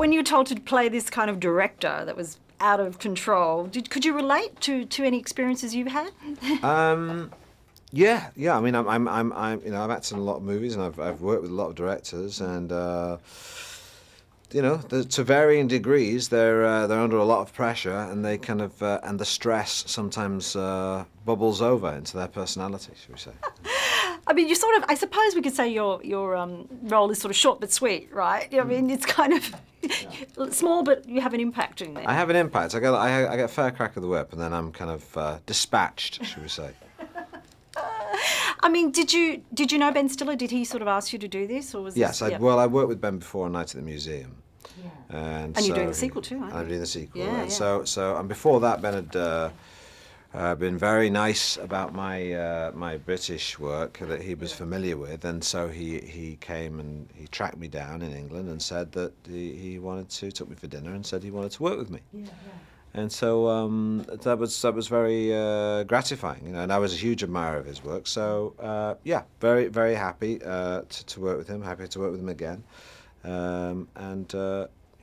when you were told to play this kind of director that was out of control, could you relate to any experiences you've had? Yeah. I mean, you know, I've acted in a lot of movies, and I've worked with a lot of directors, and you know, to varying degrees, they're under a lot of pressure, and they kind of and the stress sometimes bubbles over into their personality, shall we say? I mean, you sort of, I suppose we could say your role is sort of short but sweet, right? I mean, it's kind of small, but you have an impact in there. I have an impact. I get a fair crack of the whip, and then I'm kind of dispatched, shall we say? I mean, did you know Ben Stiller? Did he sort of ask you to do this, or was yes? This, well, I worked with Ben before on Night at the Museum. Yeah. And you're doing the sequel too, aren't you? I'm doing the sequel. Yeah, and yeah. So and before that, Ben had been very nice about my my British work that he was familiar with, and so he came and he tracked me down in England and said that he wanted to, took me for dinner and said he wanted to work with me. Yeah. And so that was very gratifying, you know, and I was a huge admirer of his work. So yeah, very happy to work with him. Happy to work with him again,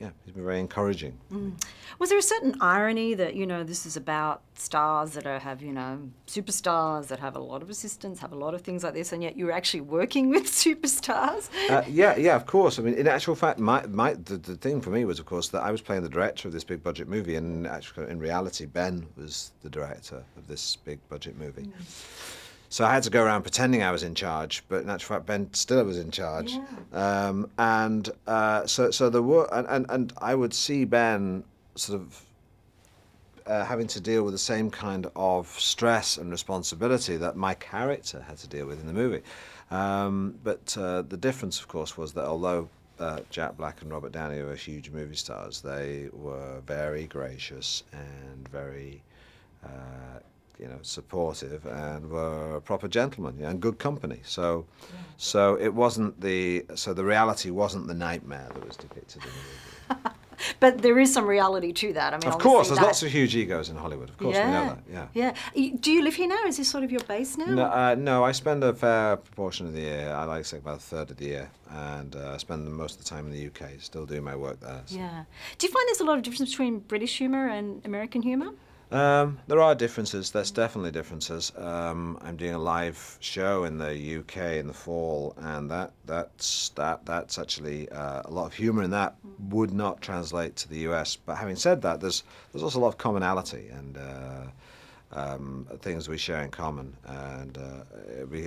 yeah, he's been very encouraging. Mm. Was there a certain irony that, you know, this is about stars that have, you know, superstars that have a lot of assistants, have a lot of things like this, and yet you're actually working with superstars? Yeah, of course. I mean, in actual fact, the thing for me was, of course, that I was playing the director of this big budget movie, and actually, in reality, Ben was the director of this big budget movie. Mm. So I had to go around pretending I was in charge, but in actual fact, Ben Stiller was in charge. Yeah. So there were, and I would see Ben sort of having to deal with the same kind of stress and responsibility that my character had to deal with in the movie. But the difference, of course, was that although Jack Black and Robert Downey were huge movie stars, they were very gracious and very you know, supportive, and were proper gentlemen, yeah, and good company. So, yeah. So the reality wasn't the nightmare that was depicted in the movie. But there is some reality to that. I mean, of course, there's lots of huge egos in Hollywood. Of course, yeah. We know that. Yeah. Yeah. Do you live here now? Is this sort of your base now? No, I spend a fair proportion of the year. I like to say about a third of the year, and I spend most of the time in the UK, still doing my work there. So. Yeah. Do you find there's a lot of difference between British humour and American humour? There are differences. There's definitely differences. I'm doing a live show in the UK in the fall, and that's actually a lot of humour in that would not translate to the US. But having said that, there's also a lot of commonality and things we share in common, and we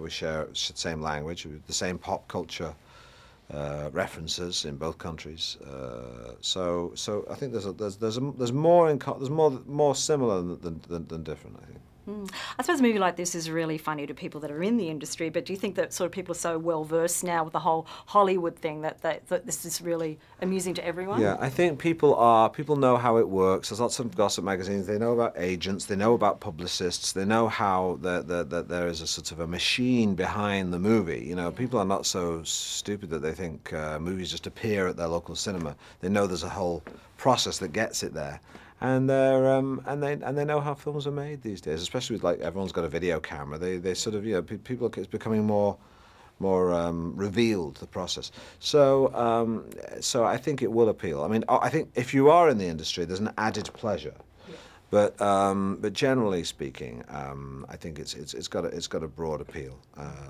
share the same language, the same pop culture. References in both countries, so I think there's more similar than different, I think. I suppose a movie like this is really funny to people that are in the industry, but do you think that sort of people are so well versed now with the whole Hollywood thing that this is really amusing to everyone? Yeah, I think people know how it works. There's lots of gossip magazines. They know about agents. They know about publicists. They know how that there is a sort of a machine behind the movie. You know, people are not so stupid that they think movies just appear at their local cinema. They know there's a whole process that gets it there. And they know how films are made these days, especially with, like, everyone's got a video camera. They sort of, you know, people, it's becoming more revealed, the process. So so I think it will appeal. I mean, I think if you are in the industry, there's an added pleasure. Yeah. But generally speaking, I think it's got a broad appeal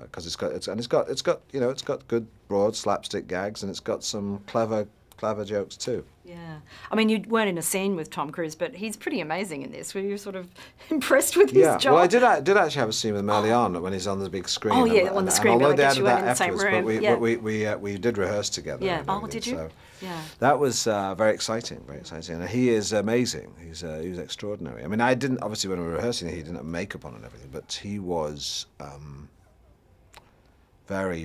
because it's got you know, it's got good broad slapstick gags, and it's got some clever jokes too. Yeah. I mean, you weren't in a scene with Tom Cruise, but he's pretty amazing in this. Were you sort of impressed with his job? Well, I did actually have a scene with him early on when he's on the big screen. Oh, yeah, on the screen. Although they added that in the same room. But we did rehearse together. Yeah. Oh, did you? So yeah. That was very exciting, very exciting. And he is amazing. He was extraordinary. I mean, I didn't, obviously, when we were rehearsing, he didn't have makeup on and everything, but he was very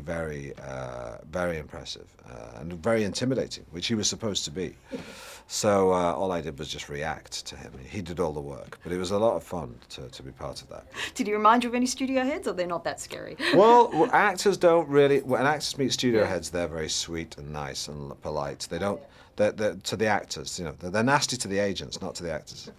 impressive and very intimidating, which he was supposed to be. So all I did was just react to him. He did all the work, but it was a lot of fun to be part of that. Did he remind you of any studio heads, or they're not that scary? Well, actors don't really. When actors meet studio heads, they're very sweet and nice and polite. They don't. They're to the actors, you know. They're nasty to the agents, not to the actors.